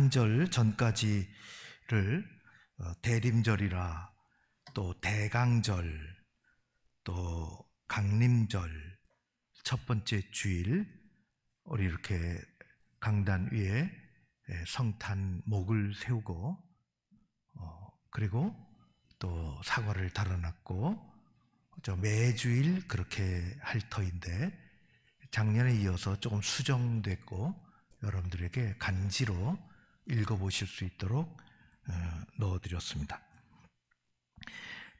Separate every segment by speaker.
Speaker 1: 한 절 전까지를 대림절이라, 또 대강절, 또 강림절, 첫 번째 주일, 우리 이렇게 강단 위에 성탄목을 세우고, 그리고 또 사과를 달아놨고, 매주일 그렇게 할 터인데, 작년에 이어서 조금 수정됐고 여러분들에게 간지로 읽어보실 수 있도록 넣어드렸습니다.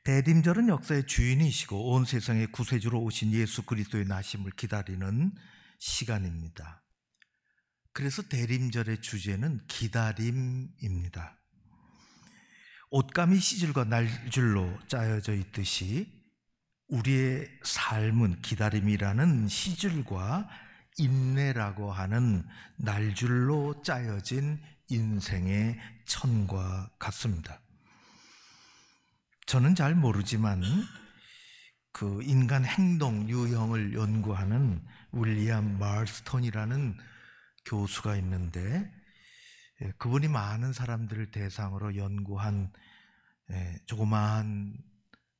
Speaker 1: 대림절은 역사의 주인이시고 온 세상의 구세주로 오신 예수 그리스도의 나심을 기다리는 시간입니다. 그래서 대림절의 주제는 기다림입니다. 옷감이 시줄과 날줄로 짜여져 있듯이 우리의 삶은 기다림이라는 시줄과 인내라고 하는 날줄로 짜여진 인생의 천과 같습니다. 저는 잘 모르지만 그 인간 행동 유형을 연구하는 윌리엄 말스톤이라는 교수가 있는데, 그분이 많은 사람들을 대상으로 연구한 조그마한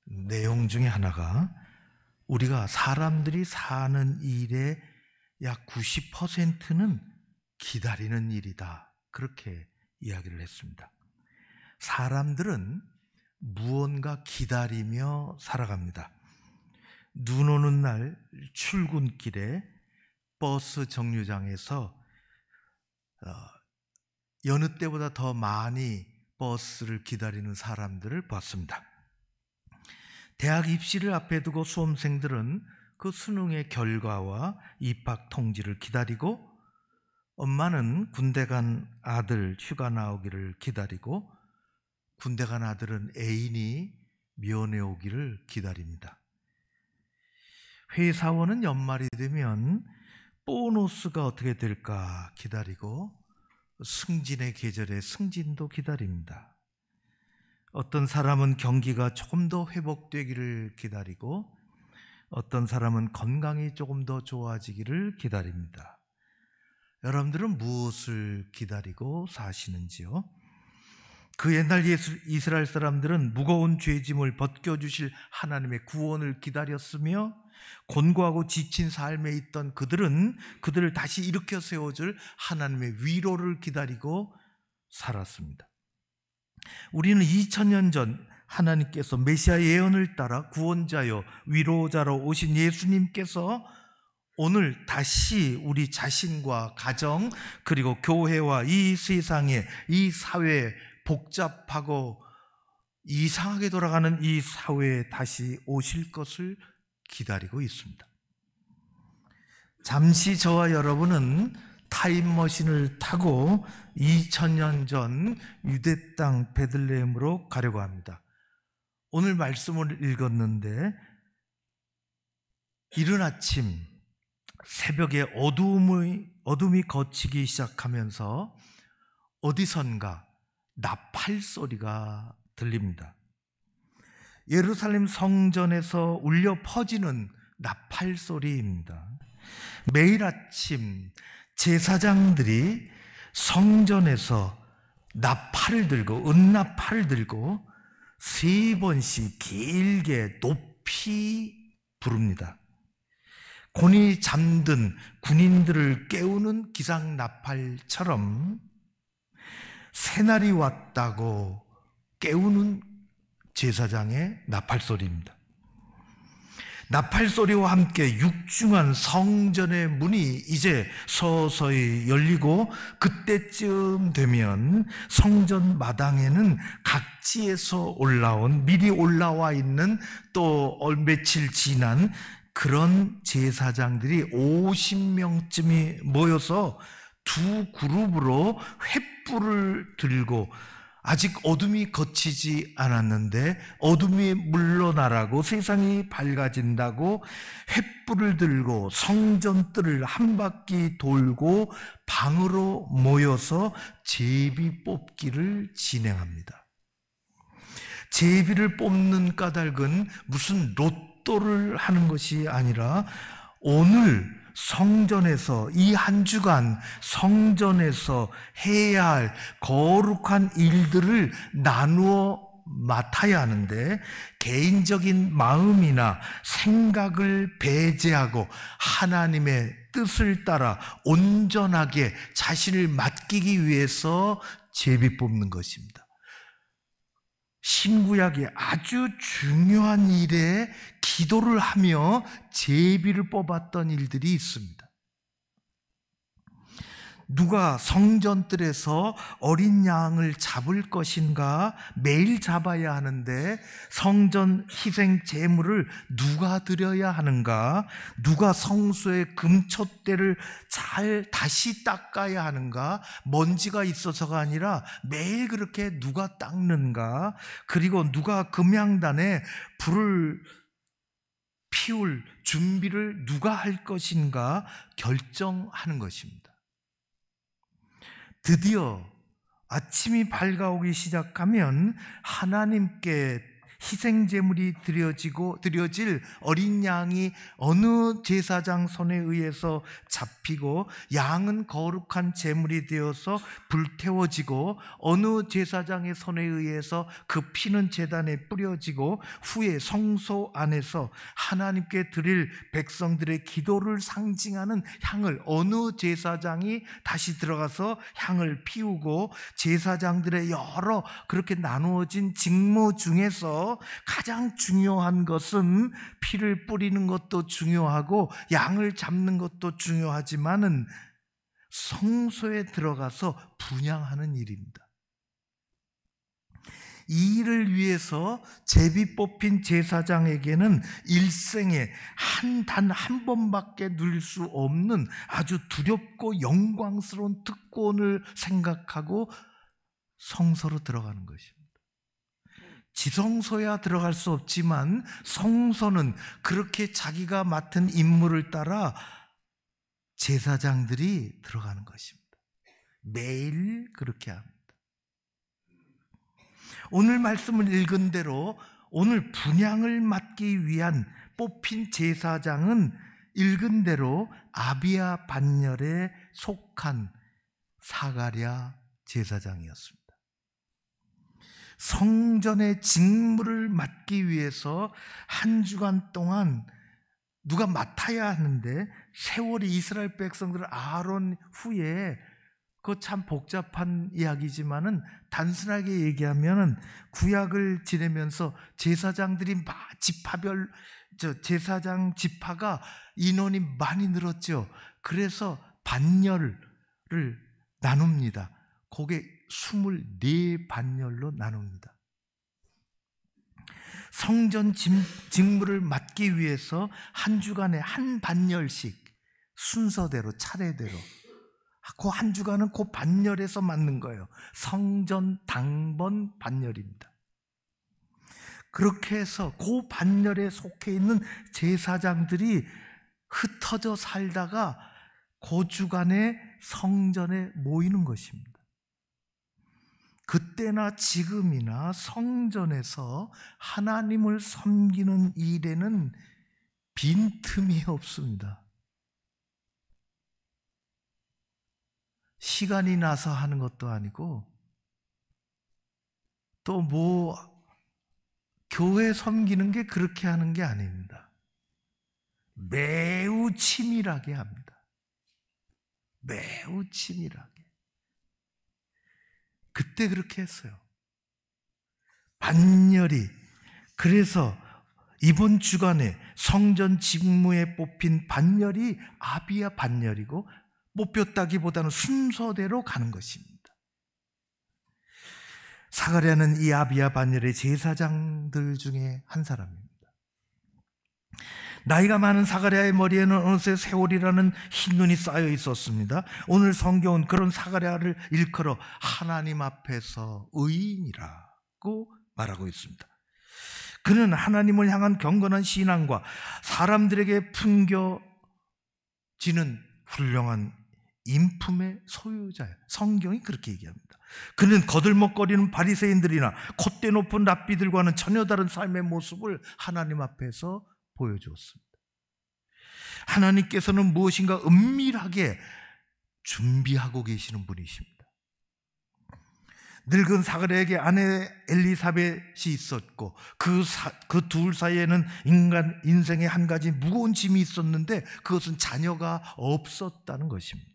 Speaker 1: 내용 중에 하나가, 우리가 사람들이 사는 일의 약 90%는 기다리는 일이다, 그렇게 이야기를 했습니다. 사람들은 무언가 기다리며 살아갑니다. 눈 오는 날 출근길에 버스 정류장에서 여느 때보다 더 많이 버스를 기다리는 사람들을 봤습니다. 대학 입시를 앞에 두고 수험생들은 그 수능의 결과와 입학 통지를 기다리고, 엄마는 군대 간 아들 휴가 나오기를 기다리고, 군대 간 아들은 애인이 면회 오기를 기다립니다. 회사원은 연말이 되면 보너스가 어떻게 될까 기다리고, 승진의 계절에 승진도 기다립니다. 어떤 사람은 경기가 조금 더 회복되기를 기다리고, 어떤 사람은 건강이 조금 더 좋아지기를 기다립니다. 여러분들은 무엇을 기다리고 사시는지요? 그 옛날 이스라엘 사람들은 무거운 죄짐을 벗겨주실 하나님의 구원을 기다렸으며, 곤고하고 지친 삶에 있던 그들을 다시 일으켜 세워줄 하나님의 위로를 기다리고 살았습니다. 우리는 2000년 전 하나님께서 메시아 예언을 따라 구원자요 위로자로 오신 예수님께서 오늘 다시 우리 자신과 가정, 그리고 교회와 이 세상에, 이 사회에, 복잡하고 이상하게 돌아가는 이 사회에 다시 오실 것을 기다리고 있습니다. 잠시 저와 여러분은 타임머신을 타고 2000년 전 유대 땅 베들레헴으로 가려고 합니다. 오늘 말씀을 읽었는데, 이른 아침 새벽에 어둠이 걷히기 시작하면서 어디선가 나팔 소리가 들립니다. 예루살렘 성전에서 울려 퍼지는 나팔 소리입니다. 매일 아침 제사장들이 성전에서 나팔을 들고, 은나팔을 들고 3번씩 길게 높이 부릅니다. 곤히 잠든 군인들을 깨우는 기상 나팔처럼 새날이 왔다고 깨우는 제사장의 나팔 소리입니다. 나팔 소리와 함께 육중한 성전의 문이 이제 서서히 열리고, 그때쯤 되면 성전 마당에는 각지에서 미리 올라와 있는, 또 며칠 지난 그런 제사장들이 50명쯤이 모여서 두 그룹으로 횃불을 들고, 아직 어둠이 걷히지 않았는데 어둠이 물러나라고, 세상이 밝아진다고 횃불을 들고 성전뜰을 한 바퀴 돌고 방으로 모여서 제비 뽑기를 진행합니다. 제비를 뽑는 까닭은 무슨 로또를 하는 것이 아니라, 오늘 성전에서 이 한 주간 성전에서 해야 할 거룩한 일들을 나누어 맡아야 하는데, 개인적인 마음이나 생각을 배제하고 하나님의 뜻을 따라 온전하게 자신을 맡기기 위해서 제비 뽑는 것입니다. 신구약이 아주 중요한 일에 기도를 하며 제비를 뽑았던 일들이 있습니다. 누가 성전뜰에서 어린 양을 잡을 것인가 매일 잡아야 하는데, 성전 희생 제물을 누가 드려야 하는가, 누가 성소의 금촛대를 잘 다시 닦아야 하는가, 먼지가 있어서가 아니라 매일 그렇게 누가 닦는가, 그리고 누가 금향단에 불을 피울 준비를 누가 할 것인가 결정하는 것입니다. 드디어 아침이 밝아오기 시작하면 하나님께 희생제물이 드려질 어린 양이 어느 제사장 손에 의해서 잡히고, 양은 거룩한 제물이 되어서 불태워지고, 어느 제사장의 손에 의해서 그 피는 제단에 뿌려지고, 후에 성소 안에서 하나님께 드릴 백성들의 기도를 상징하는 향을 어느 제사장이 다시 들어가서 향을 피우고, 제사장들의 여러 그렇게 나누어진 직무 중에서 가장 중요한 것은 피를 뿌리는 것도 중요하고 양을 잡는 것도 중요하지만은 성소에 들어가서 분향하는 일입니다. 이 일을 위해서 제비 뽑힌 제사장에게는 일생에 단 한 번밖에 누릴 수 없는 아주 두렵고 영광스러운 특권을 생각하고 성소로 들어가는 것입니다. 지성소야 들어갈 수 없지만 성소는 그렇게 자기가 맡은 임무를 따라 제사장들이 들어가는 것입니다. 매일 그렇게 합니다. 오늘 말씀을 읽은 대로 오늘 분향을 맡기 위한 뽑힌 제사장은 읽은 대로 아비야 반열에 속한 사가랴 제사장이었습니다. 성전의 직무를 맡기 위해서 한 주간 동안 누가 맡아야 하는데, 세월이 이스라엘 백성들 아론 후에, 그거 참 복잡한 이야기지만은 단순하게 얘기하면은 구약을 지내면서 제사장들이 지파별 제사장 지파가 인원이 많이 늘었죠. 그래서 반열을 나눕니다. 그게 24반열로 나눕니다. 성전 직무를 맡기 위해서 한 주간에 한 반열씩 순서대로 차례대로 그 한 주간은 그 반열에서 맡는 거예요. 성전 당번 반열입니다. 그렇게 해서 그 반열에 속해 있는 제사장들이 흩어져 살다가 그 주간에 성전에 모이는 것입니다. 그때나 지금이나 성전에서 하나님을 섬기는 일에는 빈틈이 없습니다. 시간이 나서 하는 것도 아니고, 또 교회 섬기는 게 그렇게 하는 게 아닙니다. 매우 치밀하게 합니다. 매우 치밀하게. 그때 그렇게 했어요. 반열이. 그래서 이번 주간에 성전 직무에 뽑힌 반열이 아비야 반열이고, 뽑혔다기보다는 순서대로 가는 것입니다. 사가랴는 이 아비야 반열의 제사장들 중에 한 사람입니다. 나이가 많은 사가랴의 머리에는 어느새 세월이라는 흰 눈이 쌓여 있었습니다. 오늘 성경은 그런 사가랴를 일컬어 하나님 앞에서 의인이라고 말하고 있습니다. 그는 하나님을 향한 경건한 신앙과 사람들에게 풍겨지는 훌륭한 인품의 소유자예요. 성경이 그렇게 얘기합니다. 그는 거들먹거리는 바리새인들이나 콧대 높은 랍비들과는 전혀 다른 삶의 모습을 하나님 앞에서 보여주었습니다. 하나님께서는 무엇인가 은밀하게 준비하고 계시는 분이십니다. 늙은 사가랴에게 아내 엘리사벳이 있었고 그 둘 사이에는 인생의 한 가지 무거운 짐이 있었는데 그것은 자녀가 없었다는 것입니다.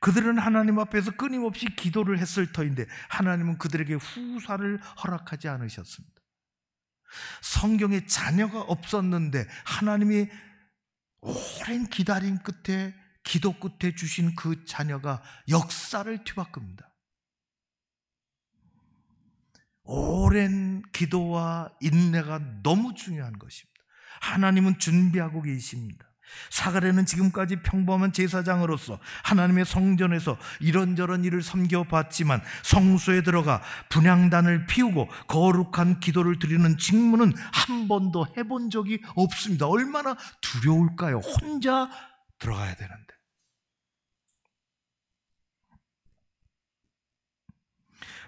Speaker 1: 그들은 하나님 앞에서 끊임없이 기도를 했을 터인데 하나님은 그들에게 후사를 허락하지 않으셨습니다. 성경에 자녀가 없었는데 하나님이 오랜 기다림 끝에, 기도 끝에 주신 그 자녀가 역사를 뒤바꿉니다. 오랜 기도와 인내가 너무 중요한 것입니다. 하나님은 준비하고 계십니다. 사가랴는 지금까지 평범한 제사장으로서 하나님의 성전에서 이런저런 일을 섬겨봤지만 성소에 들어가 분향단을 피우고 거룩한 기도를 드리는 직무는 한 번도 해본 적이 없습니다. 얼마나 두려울까요? 혼자 들어가야 되는데.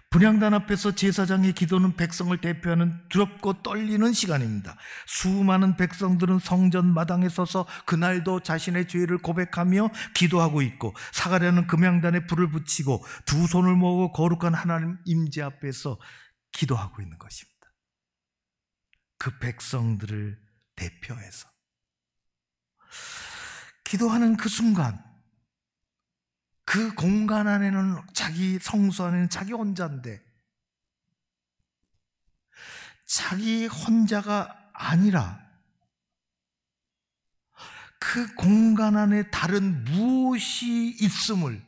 Speaker 1: 분향단 앞에서 제사장의 기도는 백성을 대표하는 두렵고 떨리는 시간입니다. 수많은 백성들은 성전 마당에 서서 그날도 자신의 죄를 고백하며 기도하고 있고 사가랴는 금향단에 불을 붙이고 두 손을 모으고 거룩한 하나님 임재 앞에서 기도하고 있는 것입니다. 그 백성들을 대표해서 기도하는 그 순간, 그 공간 안에는, 자기 성소 안에는 자기 혼자인데 자기 혼자가 아니라 그 공간 안에 다른 무엇이 있음을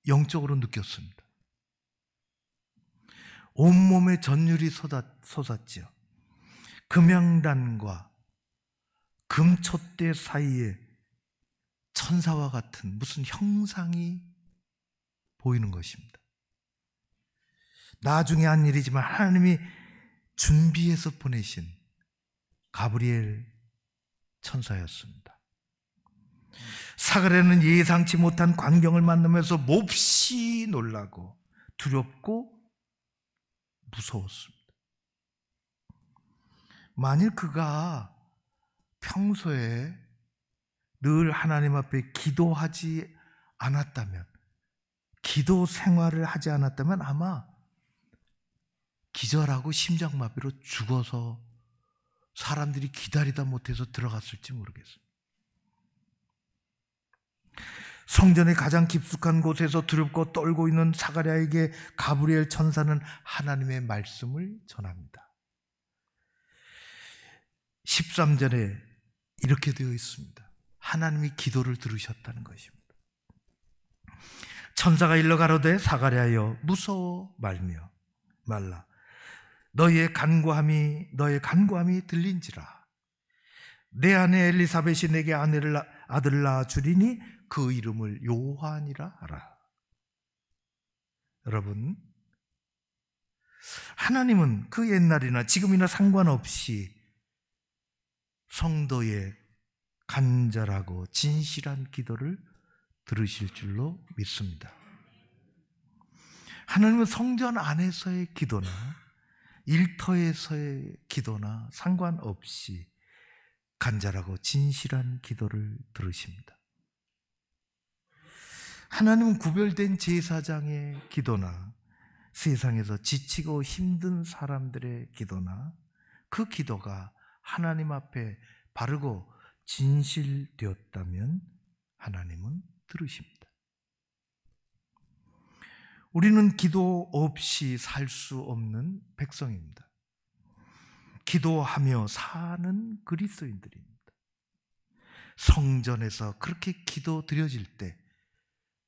Speaker 1: 영적으로 느꼈습니다. 온몸에 전율이 솟았지요. 금향단과 금촛대 사이에 천사와 같은 무슨 형상이 보이는 것입니다. 나중에 한 일이지만 하나님이 준비해서 보내신 가브리엘 천사였습니다. 사가랴는 예상치 못한 광경을 만나면서 몹시 놀라고 두렵고 무서웠습니다. 만일 그가 평소에 늘 하나님 앞에 기도하지 않았다면, 기도 생활을 하지 않았다면 아마 기절하고 심장마비로 죽어서 사람들이 기다리다 못해서 들어갔을지 모르겠어요. 성전의 가장 깊숙한 곳에서 두렵고 떨고 있는 사가랴에게 가브리엘 천사는 하나님의 말씀을 전합니다. 13절에 이렇게 되어 있습니다. 하나님이 기도를 들으셨다는 것입니다. 천사가 일러 가로되 사가랴여 무서워 말라. 너의 간구함이 들린지라. 내 아내 엘리사벳이 내게 아들을 낳아주리니 그 이름을 요한이라 하라. 여러분, 하나님은 그 옛날이나 지금이나 상관없이 성도의 간절하고 진실한 기도를 들으실 줄로 믿습니다. 하나님은 성전 안에서의 기도나 일터에서의 기도나 상관없이 간절하고 진실한 기도를 들으십니다. 하나님은 구별된 제사장의 기도나 세상에서 지치고 힘든 사람들의 기도나 그 기도가 하나님 앞에 바르고 진실되었다면 하나님은 들으십니다. 우리는 기도 없이 살 수 없는 백성입니다. 기도하며 사는 그리스도인들입니다. 성전에서 그렇게 기도 드려질 때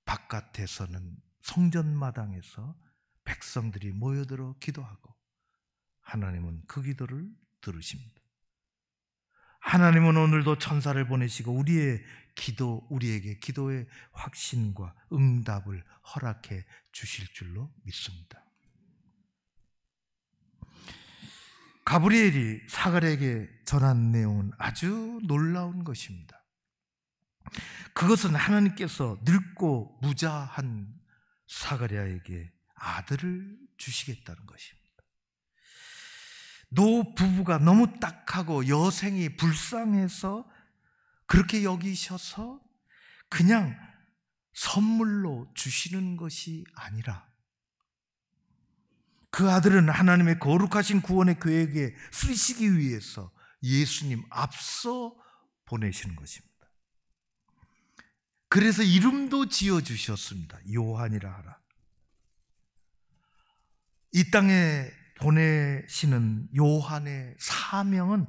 Speaker 1: 바깥에서는 성전마당에서 백성들이 모여들어 기도하고 하나님은 그 기도를 들으십니다. 하나님은 오늘도 천사를 보내시고 우리에게 기도의 확신과 응답을 허락해 주실 줄로 믿습니다. 가브리엘이 사가랴에게 전한 내용은 아주 놀라운 것입니다. 그것은 하나님께서 늙고 무자한 사가랴에게 아들을 주시겠다는 것입니다. 노 부부가 너무 딱하고 여생이 불쌍해서 그렇게 여기셔서 그냥 선물로 주시는 것이 아니라 그 아들은 하나님의 거룩하신 구원의 계획에 쓰시기 위해서 예수님 앞서 보내시는 것입니다. 그래서 이름도 지어주셨습니다. 요한이라 하라. 이 땅에 보내시는 요한의 사명은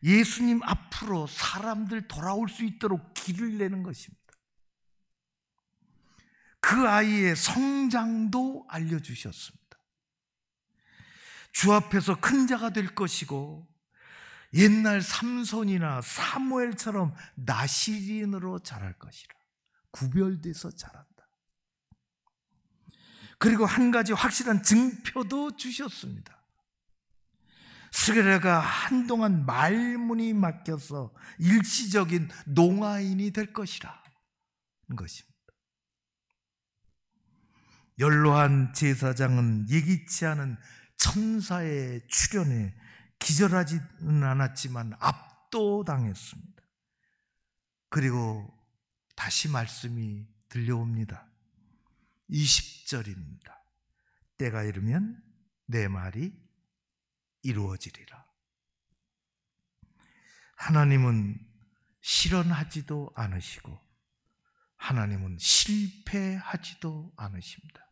Speaker 1: 예수님 앞으로 사람들 돌아올 수 있도록 길을 내는 것입니다. 그 아이의 성장도 알려주셨습니다. 주 앞에서 큰 자가 될 것이고 옛날 삼손이나 사무엘처럼 나시린으로 자랄 것이라. 구별돼서 자란다. 그리고 한 가지 확실한 증표도 주셨습니다. 스게랴가 한동안 말문이 막혀서 일시적인 농아인이 될 것이라는 것입니다. 연로한 제사장은 예기치 않은 천사의 출현에 기절하지는 않았지만 압도당했습니다. 그리고 다시 말씀이 들려옵니다. 20절입니다. 때가 이르면 내 말이 이루어지리라. 하나님은 실현하지도 않으시고 하나님은 실패하지도 않으십니다.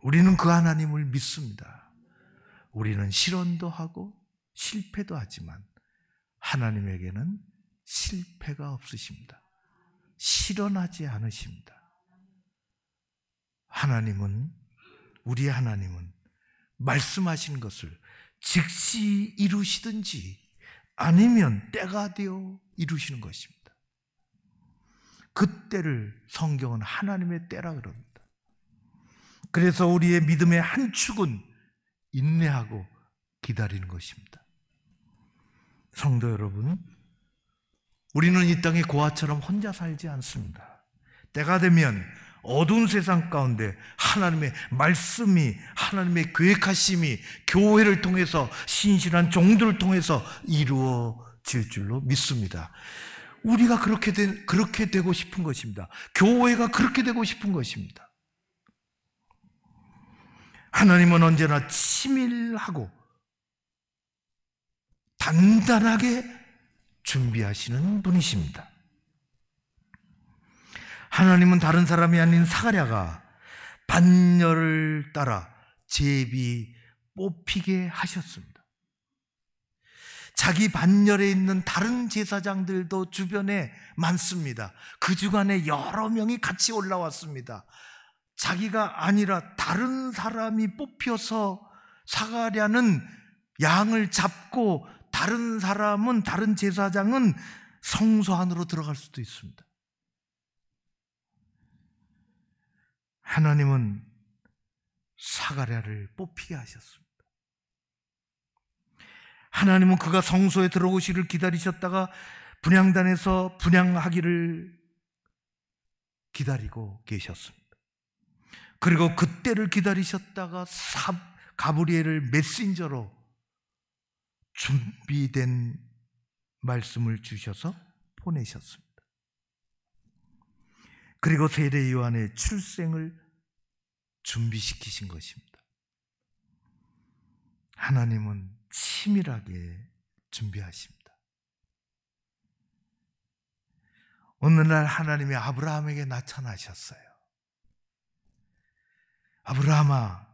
Speaker 1: 우리는 그 하나님을 믿습니다. 우리는 실현도 하고 실패도 하지만 하나님에게는 실패가 없으십니다. 실현하지 않으십니다. 우리 하나님은 말씀하신 것을 즉시 이루시든지 아니면 때가 되어 이루시는 것입니다. 그 때를 성경은 하나님의 때라 그럽니다. 그래서 우리의 믿음의 한 축은 인내하고 기다리는 것입니다. 성도 여러분, 우리는 이 땅에 고아처럼 혼자 살지 않습니다. 때가 되면 어두운 세상 가운데 하나님의 말씀이, 하나님의 계획하심이 교회를 통해서, 신실한 종들을 통해서 이루어질 줄로 믿습니다. 우리가 그렇게 되고 싶은 것입니다. 교회가 그렇게 되고 싶은 것입니다. 하나님은 언제나 치밀하고 단단하게 준비하시는 분이십니다. 하나님은 다른 사람이 아닌 스가랴가 반열을 따라 제비 뽑히게 하셨습니다. 자기 반열에 있는 다른 제사장들도 주변에 많습니다. 그 주간에 여러 명이 같이 올라왔습니다. 자기가 아니라 다른 사람이 뽑혀서 스가랴는 양을 잡고 다른 제사장은 성소 안으로 들어갈 수도 있습니다. 하나님은 스가랴를 뽑히게 하셨습니다. 하나님은 그가 성소에 들어오시기를 기다리셨다가 분향단에서 분향하기를 기다리고 계셨습니다. 그리고 그때를 기다리셨다가 가브리엘을 메신저로 준비된 말씀을 주셔서 보내셨습니다. 그리고 세례 요한의 출생을 준비시키신 것입니다. 하나님은 치밀하게 준비하십니다. 어느 날 하나님이 아브라함에게 나타나셨어요. 아브라함아,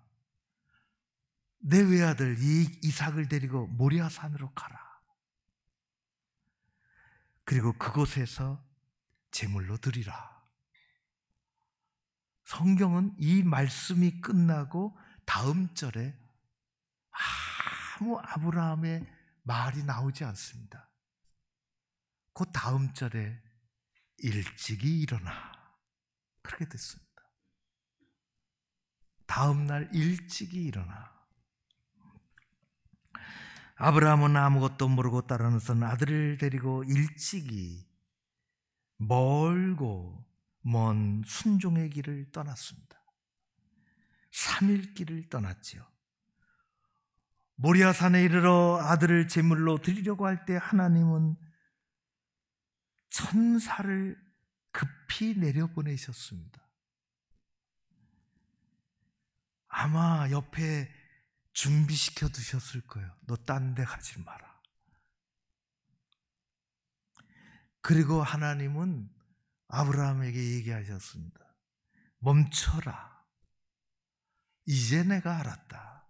Speaker 1: 내 외아들 이삭을 데리고 모리아산으로 가라. 그리고 그곳에서 제물로 드리라. 성경은 이 말씀이 끝나고 다음 절에 아무 아브라함의 말이 나오지 않습니다. 그 다음 절에 일찍이 일어나. 그렇게 됐습니다. 다음 날 일찍이 일어나. 아브라함은 아무것도 모르고 따라서는 아들을 데리고 일찍이 멀고 먼 순종의 길을 떠났습니다. 3일 길을 떠났지요. 모리아산에 이르러 아들을 제물로 드리려고 할 때 하나님은 천사를 급히 내려보내셨습니다. 아마 옆에 준비시켜 두셨을 거예요. 너 딴 데 가지 마라. 그리고 하나님은 아브라함에게 얘기하셨습니다. 멈춰라. 이제 내가 알았다.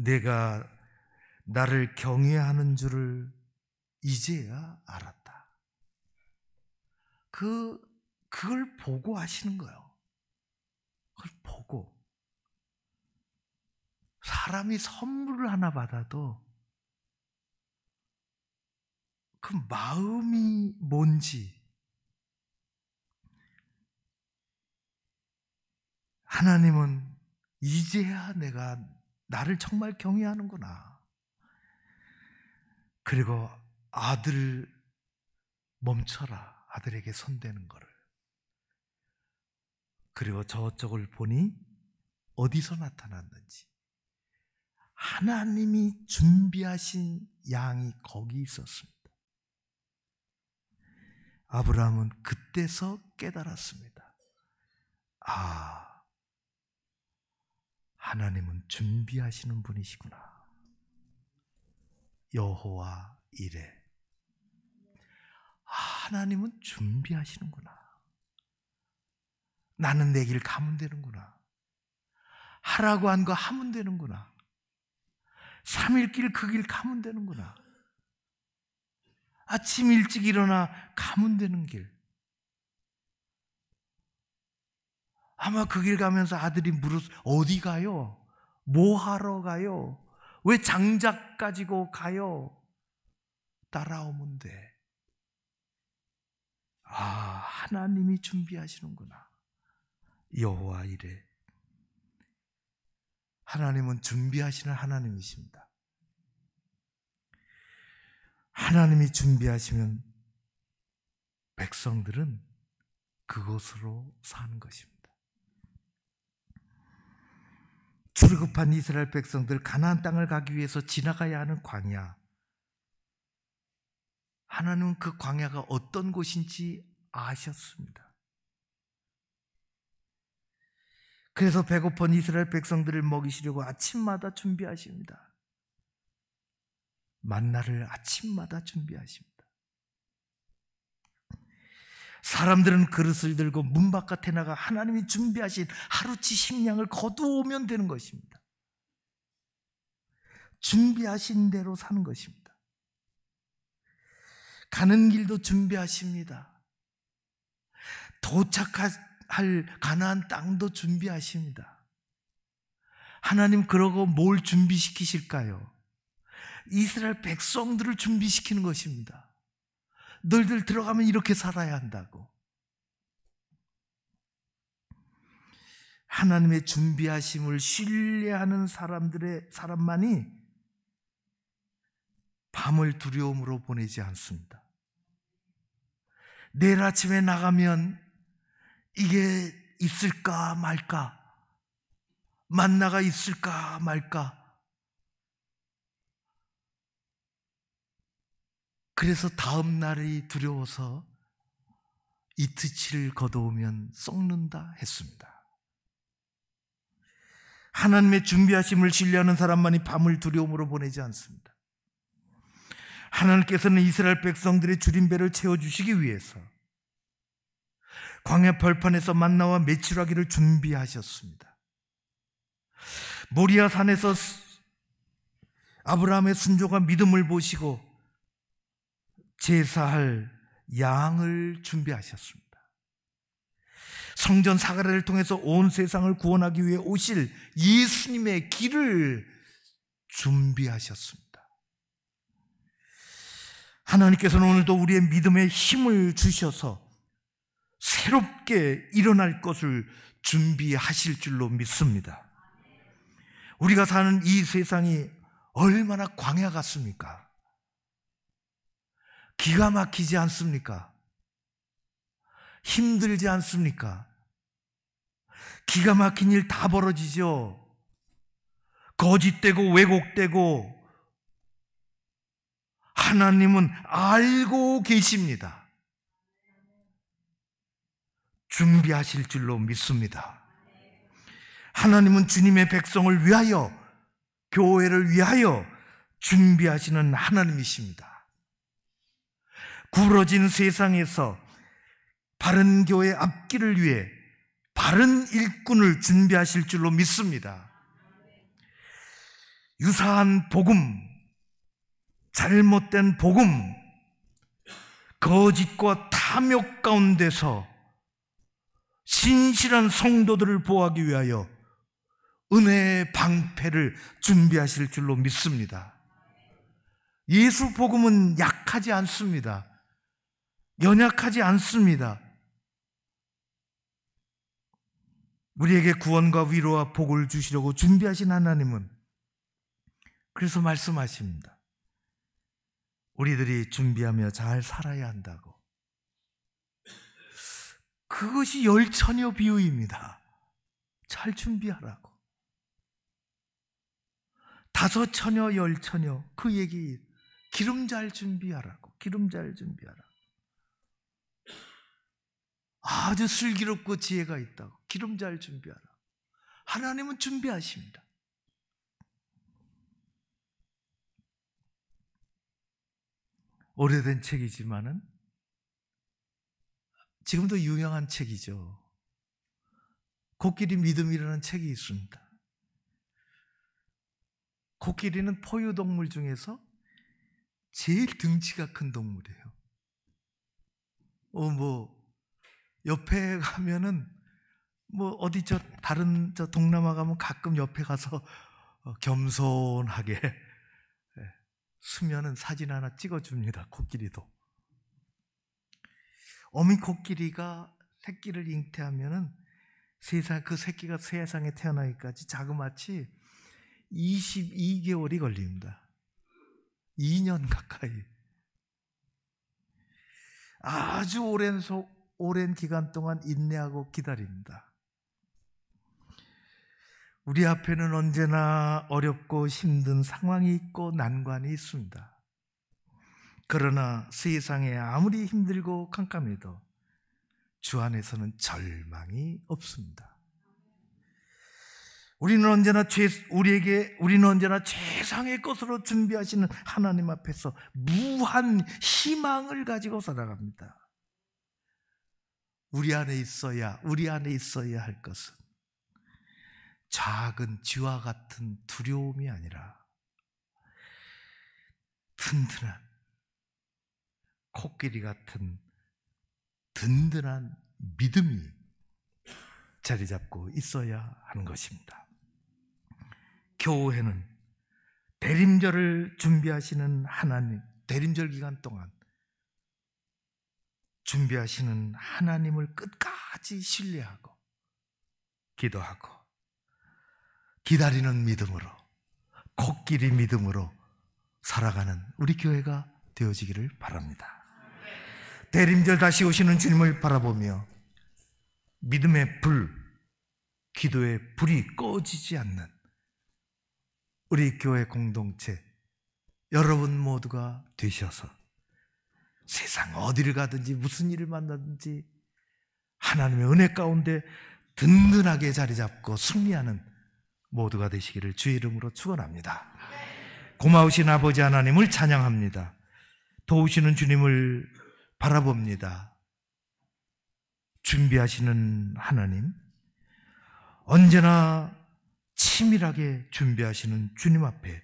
Speaker 1: 내가 나를 경외하는 줄을 이제야 알았다. 그걸 보고 하시는 거예요. 그걸 보고. 사람이 선물을 하나 받아도 그 마음이 뭔지 하나님은 이제야 내가 나를 정말 경외하는구나. 그리고 아들 멈춰라. 아들에게 손대는 거를. 그리고 저쪽을 보니 어디서 나타났는지 하나님이 준비하신 양이 거기 있었습니다. 아브라함은 그때서 깨달았습니다. 아, 하나님은 준비하시는 분이시구나. 여호와 이레. 하나님은 준비하시는구나. 나는 내 길 가면 되는구나. 하라고 한 거 하면 되는구나. 3일 길 그 길 가면 되는구나. 아침 일찍 일어나 가면 되는 길. 아마 그 길 가면서 아들이 어디 가요? 뭐 하러 가요? 왜 장작 가지고 가요? 따라오면 돼. 하나님이 준비하시는구나. 여호와 이레. 하나님은 준비하시는 하나님이십니다. 하나님이 준비하시면 백성들은 그곳으로 사는 것입니다. 출애굽한 이스라엘 백성들 가나안 땅을 가기 위해서 지나가야 하는 광야. 하나님은 그 광야가 어떤 곳인지 아셨습니다. 그래서 배고픈 이스라엘 백성들을 먹이시려고 아침마다 준비하십니다. 만나를 아침마다 준비하십니다. 사람들은 그릇을 들고 문 바깥에 나가 하나님이 준비하신 하루치 식량을 거두오면 되는 것입니다. 준비하신 대로 사는 것입니다. 가는 길도 준비하십니다. 도착할 가나안 땅도 준비하십니다. 하나님 그러고 뭘 준비시키실까요? 이스라엘 백성들을 준비시키는 것입니다. 너희들 들어가면 이렇게 살아야 한다고. 하나님의 준비하심을 신뢰하는 사람만이 밤을 두려움으로 보내지 않습니다. 내일 아침에 나가면 이게 있을까 말까, 만나가 있을까 말까. 그래서 다음 날이 두려워서 이틀치를 거두오면 썩는다 했습니다. 하나님의 준비하심을 신뢰하는 사람만이 밤을 두려움으로 보내지 않습니다. 하나님께서는 이스라엘 백성들의 줄임배를 채워주시기 위해서 광야 벌판에서 만나와 메추라기를 준비하셨습니다. 모리아 산에서 아브라함의 순종과 믿음을 보시고 제사할 양을 준비하셨습니다. 성전 사가랴를 통해서 온 세상을 구원하기 위해 오실 예수님의 길을 준비하셨습니다. 하나님께서는 오늘도 우리의 믿음에 힘을 주셔서 새롭게 일어날 것을 준비하실 줄로 믿습니다. 우리가 사는 이 세상이 얼마나 광야 같습니까? 기가 막히지 않습니까? 힘들지 않습니까? 기가 막힌 일 다 벌어지죠. 거짓되고 왜곡되고 하나님은 알고 계십니다. 준비하실 줄로 믿습니다. 하나님은 주님의 백성을 위하여, 교회를 위하여 준비하시는 하나님이십니다. 구부러진 세상에서 바른 교회 앞길을 위해 바른 일꾼을 준비하실 줄로 믿습니다. 유사한 복음, 잘못된 복음, 거짓과 탐욕 가운데서 신실한 성도들을 보호하기 위하여 은혜의 방패를 준비하실 줄로 믿습니다. 예수 복음은 약하지 않습니다. 연약하지 않습니다. 우리에게 구원과 위로와 복을 주시려고 준비하신 하나님은 그래서 말씀하십니다. 우리들이 준비하며 잘 살아야 한다고. 그것이 열처녀 비유입니다. 잘 준비하라고. 5처녀, 10처녀, 그 얘기, 기름 잘 준비하라고. 기름 잘 준비하라고. 아주 슬기롭고 지혜가 있다고. 기름 잘 준비하라. 하나님은 준비하십니다. 오래된 책이지만은 지금도 유명한 책이죠. 코끼리 믿음이라는 책이 있습니다. 코끼리는 포유동물 중에서 제일 등치가 큰 동물이에요. 옆에 가면은 어디 다른 동남아 가면 가끔 옆에 가서 겸손하게 쓰면은 사진 하나 찍어줍니다. 코끼리도. 어미 코끼리가 새끼를 잉태하면은 그 새끼가 세상에 태어나기까지 자그마치 22개월이 걸립니다. 2년 가까이. 아주 오랜 기간 동안 인내하고 기다립니다. 우리 앞에는 언제나 어렵고 힘든 상황이 있고 난관이 있습니다. 그러나 세상에 아무리 힘들고 캄캄해도 주 안에서는 절망이 없습니다. 우리는 언제나 최상의 것으로 준비하시는 하나님 앞에서 무한 희망을 가지고 살아갑니다. 우리 안에 있어야 할 것은 작은 쥐와 같은 두려움이 아니라 든든한 코끼리 같은 든든한 믿음이 자리 잡고 있어야 하는 것입니다. 교회는 대림절을 준비하시는 하나님, 대림절 기간 동안 준비하시는 하나님을 끝까지 신뢰하고 기도하고 기다리는 믿음으로, 코끼리 믿음으로 살아가는 우리 교회가 되어지기를 바랍니다. 대림절 다시 오시는 주님을 바라보며 믿음의 불, 기도의 불이 꺼지지 않는 우리 교회 공동체 여러분 모두가 되셔서 세상 어디를 가든지 무슨 일을 만나든지 하나님의 은혜 가운데 든든하게 자리 잡고 승리하는 모두가 되시기를 주의 이름으로 축원합니다. 고마우신 아버지 하나님을 찬양합니다. 도우시는 주님을 바라봅니다. 준비하시는 하나님, 언제나 치밀하게 준비하시는 주님 앞에